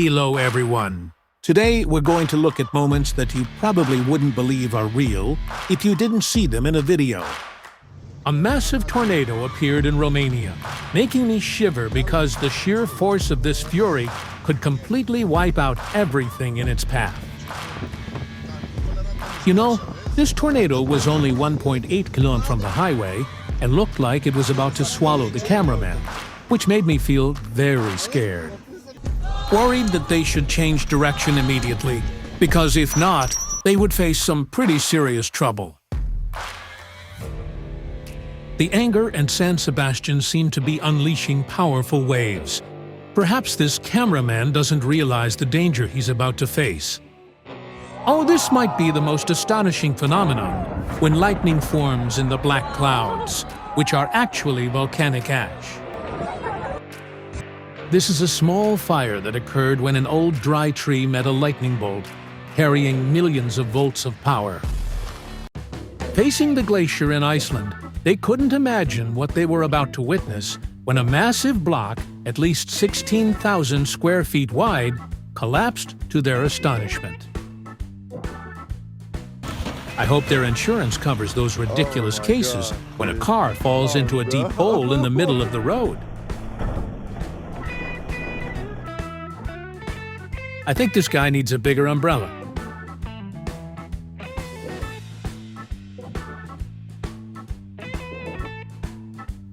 Hello everyone! Today we're going to look at moments that you probably wouldn't believe are real if you didn't see them in a video. A massive tornado appeared in Romania, making me shiver because the sheer force of this fury could completely wipe out everything in its path. You know, this tornado was only 1.8 km from the highway and looked like it was about to swallow the cameraman, which made me feel very scared. Worried that they should change direction immediately, because if not, they would face some pretty serious trouble. The Anger and San Sebastian seem to be unleashing powerful waves. Perhaps this cameraman doesn't realize the danger he's about to face. Oh, this might be the most astonishing phenomenon, when lightning forms in the black clouds, which are actually volcanic ash. This is a small fire that occurred when an old dry tree met a lightning bolt, carrying millions of volts of power. Facing the glacier in Iceland, they couldn't imagine what they were about to witness when a massive block, at least 16,000 square feet wide, collapsed to their astonishment. I hope their insurance covers those ridiculous cases when a car falls into a deep hole in the middle of the road. I think this guy needs a bigger umbrella.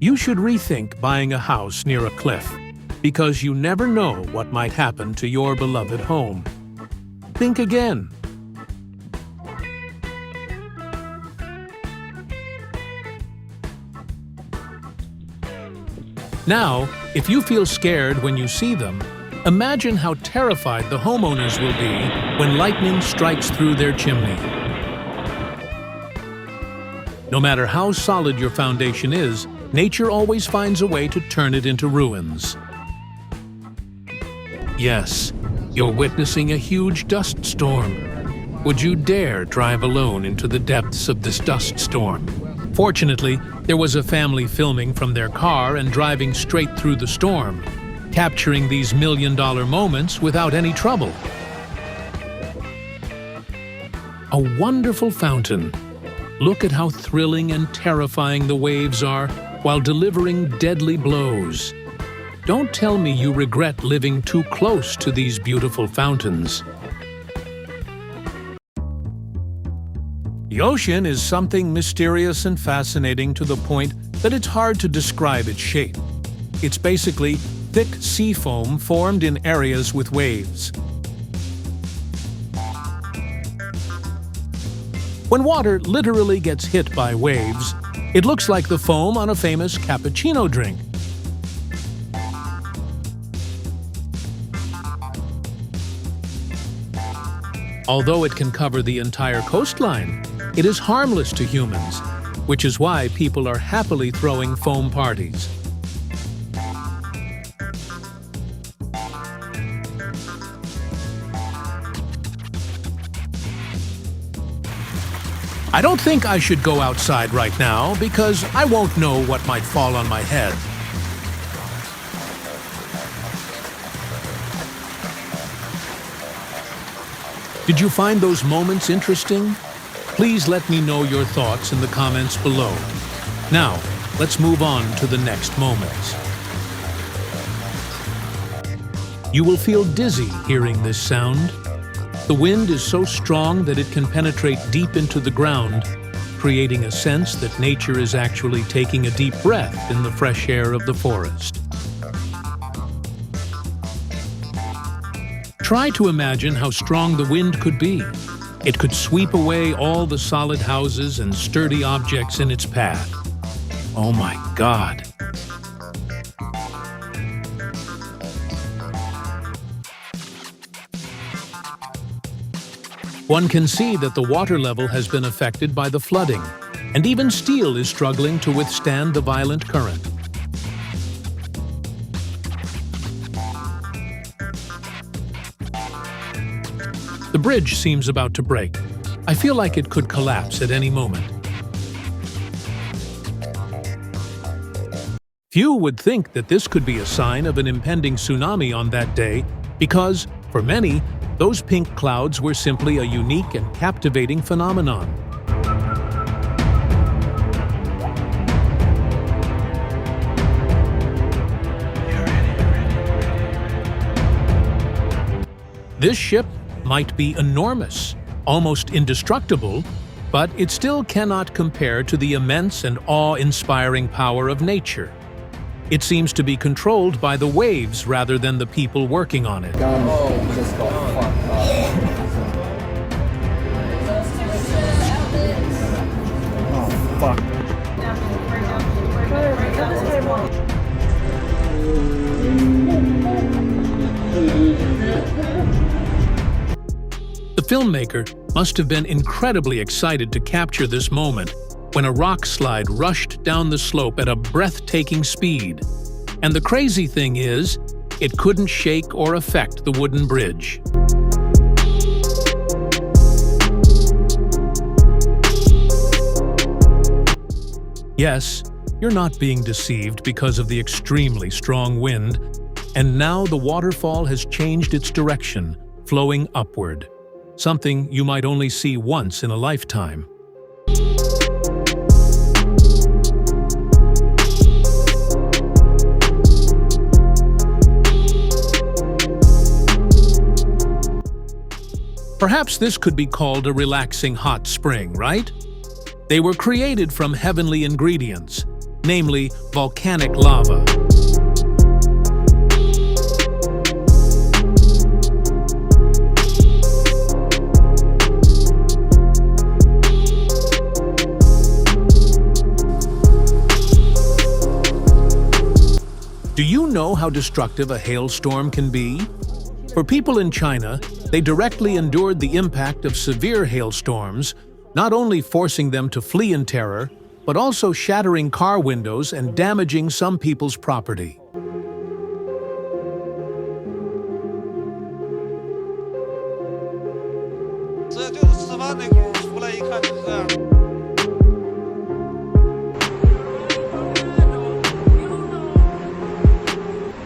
You should rethink buying a house near a cliff, because you never know what might happen to your beloved home. Think again. Now, if you feel scared when you see them, imagine how terrified the homeowners will be when lightning strikes through their chimney. No matter how solid your foundation is, nature always finds a way to turn it into ruins. Yes, you're witnessing a huge dust storm. Would you dare drive alone into the depths of this dust storm? Fortunately, there was a family filming from their car and driving straight through the storm, capturing these million-dollar moments without any trouble. A wonderful fountain. Look at how thrilling and terrifying the waves are while delivering deadly blows. Don't tell me you regret living too close to these beautiful fountains. The ocean is something mysterious and fascinating to the point that it's hard to describe its shape. It's basically thick sea foam formed in areas with waves. When water literally gets hit by waves, it looks like the foam on a famous cappuccino drink. Although it can cover the entire coastline, it is harmless to humans, which is why people are happily throwing foam parties. I don't think I should go outside right now because I won't know what might fall on my head. Did you find those moments interesting? Please let me know your thoughts in the comments below. Now, let's move on to the next moments. You will feel dizzy hearing this sound. The wind is so strong that it can penetrate deep into the ground, creating a sense that nature is actually taking a deep breath in the fresh air of the forest. Try to imagine how strong the wind could be. It could sweep away all the solid houses and sturdy objects in its path. Oh my God! One can see that the water level has been affected by the flooding, and even steel is struggling to withstand the violent current. The bridge seems about to break. I feel like it could collapse at any moment. Few would think that this could be a sign of an impending tsunami on that day, because For many, those pink clouds were simply a unique and captivating phenomenon. This ship might be enormous, almost indestructible, but it still cannot compare to the immense and awe-inspiring power of nature. It seems to be controlled by the waves rather than the people working on it. Just got fucked up. Oh, fuck. The filmmaker must have been incredibly excited to capture this moment when a rock slide rushed down the slope at a breathtaking speed. And the crazy thing is, it couldn't shake or affect the wooden bridge. Yes, you're not being deceived because of the extremely strong wind, and now the waterfall has changed its direction, flowing upward. Something you might only see once in a lifetime. Perhaps this could be called a relaxing hot spring, right? They were created from heavenly ingredients, namely volcanic lava. Do you know how destructive a hailstorm can be? For people in China, they directly endured the impact of severe hailstorms, not only forcing them to flee in terror, but also shattering car windows and damaging some people's property.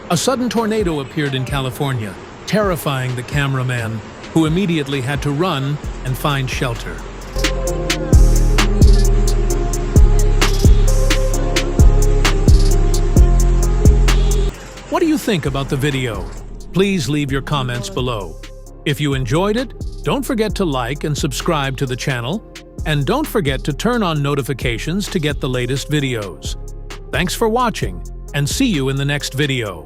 A sudden tornado appeared in California, terrifying the cameraman, who immediately had to run and find shelter. What do you think about the video? Please leave your comments below. If you enjoyed it, don't forget to like and subscribe to the channel, and don't forget to turn on notifications to get the latest videos. Thanks for watching, and see you in the next video.